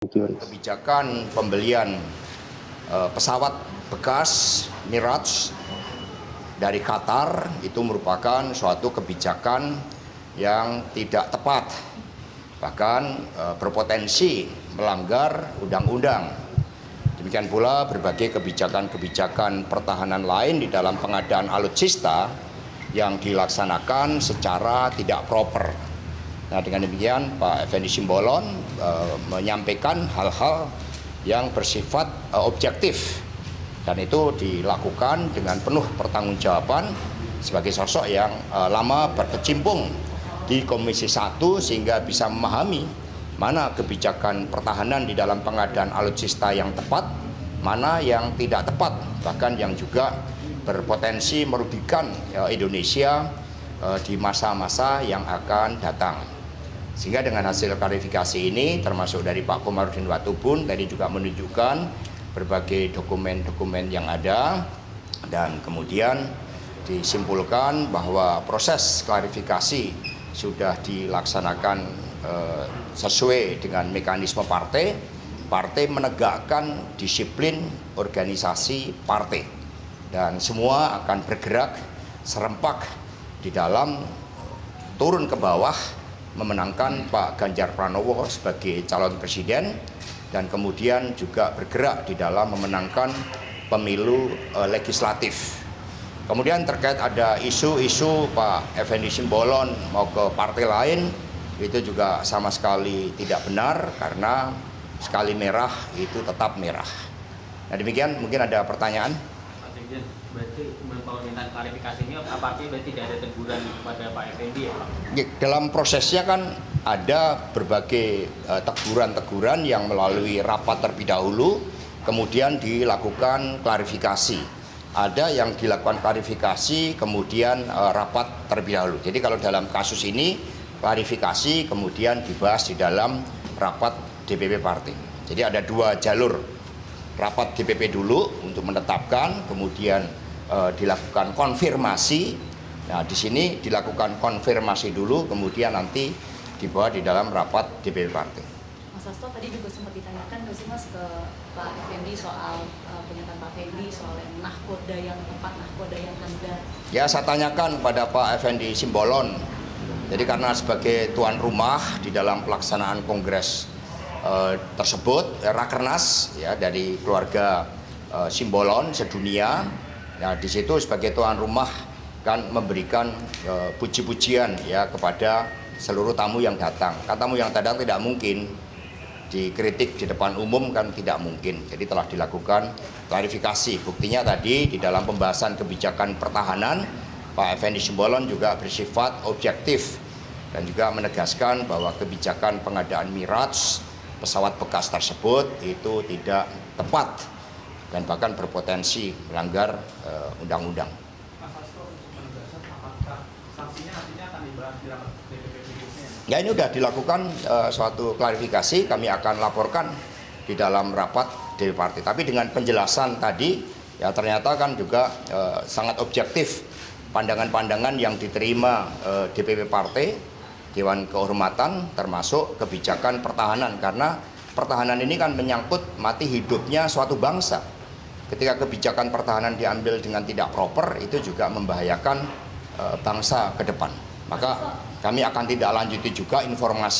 Kebijakan pembelian pesawat bekas Mirage dari Qatar itu merupakan suatu kebijakan yang tidak tepat, bahkan berpotensi melanggar undang-undang. Demikian pula berbagai kebijakan-kebijakan pertahanan lain di dalam pengadaan alutsista yang dilaksanakan secara tidak proper. Nah, dengan demikian Pak Effendi Simbolon menyampaikan hal-hal yang bersifat objektif, dan itu dilakukan dengan penuh pertanggungjawaban sebagai sosok yang lama berkecimpung di Komisi 1 sehingga bisa memahami mana kebijakan pertahanan di dalam pengadaan alutsista yang tepat, mana yang tidak tepat, bahkan yang juga berpotensi merugikan Indonesia di masa-masa yang akan datang. Sehingga dengan hasil klarifikasi ini, termasuk dari Pak Komarudin Watubun, tadi juga menunjukkan berbagai dokumen-dokumen yang ada, dan kemudian disimpulkan bahwa proses klarifikasi sudah dilaksanakan sesuai dengan mekanisme partai. Partai menegakkan disiplin organisasi partai, dan semua akan bergerak serempak di dalam turun ke bawah memenangkan Pak Ganjar Pranowo sebagai calon presiden, dan kemudian juga bergerak di dalam memenangkan pemilu legislatif. Kemudian terkait ada isu-isu Pak Effendi Simbolon mau ke partai lain, itu juga sama sekali tidak benar, karena sekali merah itu tetap merah. Nah, demikian, mungkin ada pertanyaan. Berarti permintaan klarifikasi ini apakah berarti tidak ada teguran kepada Pak Effendi ya Pak? Dalam prosesnya kan ada berbagai teguran-teguran yang melalui rapat terlebih dahulu, kemudian dilakukan klarifikasi. Ada yang dilakukan klarifikasi, kemudian rapat terlebih dahulu. Jadi kalau dalam kasus ini, klarifikasi kemudian dibahas di dalam rapat DPP partai. Jadi ada dua jalur. Rapat DPP dulu untuk menetapkan, kemudian dilakukan konfirmasi. Nah, di sini dilakukan konfirmasi dulu, kemudian nanti dibawa di dalam rapat DPP partai. Mas Hasto tadi juga sempat ditanyakan ke Mas ke Pak Effendi soal pernyataan Pak Effendi soal nahkoda yang tepat, nahkoda yang handal. Ya, saya tanyakan pada Pak Effendi Simbolon. Jadi karena sebagai tuan rumah di dalam pelaksanaan kongres tersebut, Rakernas ya, dari keluarga Simbolon sedunia. Nah, di situ sebagai tuan rumah kan memberikan puji-pujian ya kepada seluruh tamu yang datang. Kan tamu yang datang tidak mungkin dikritik di depan umum, kan tidak mungkin. Jadi telah dilakukan klarifikasi. Buktinya tadi di dalam pembahasan kebijakan pertahanan, Pak Effendi Simbolon juga bersifat objektif dan juga menegaskan bahwa kebijakan pengadaan Mirage pesawat bekas tersebut itu tidak tepat dan bahkan berpotensi melanggar undang-undang. Ya, ini sudah dilakukan suatu klarifikasi, kami akan laporkan di dalam rapat DPP partai. Tapi dengan penjelasan tadi, ya ternyata kan juga sangat objektif pandangan-pandangan yang diterima DPP partai, Dewan Kehormatan, termasuk kebijakan pertahanan, karena pertahanan ini kan menyangkut mati hidupnya suatu bangsa. Ketika kebijakan pertahanan diambil dengan tidak proper, itu juga membahayakan bangsa ke depan. Maka kami akan tidak lanjuti juga informasi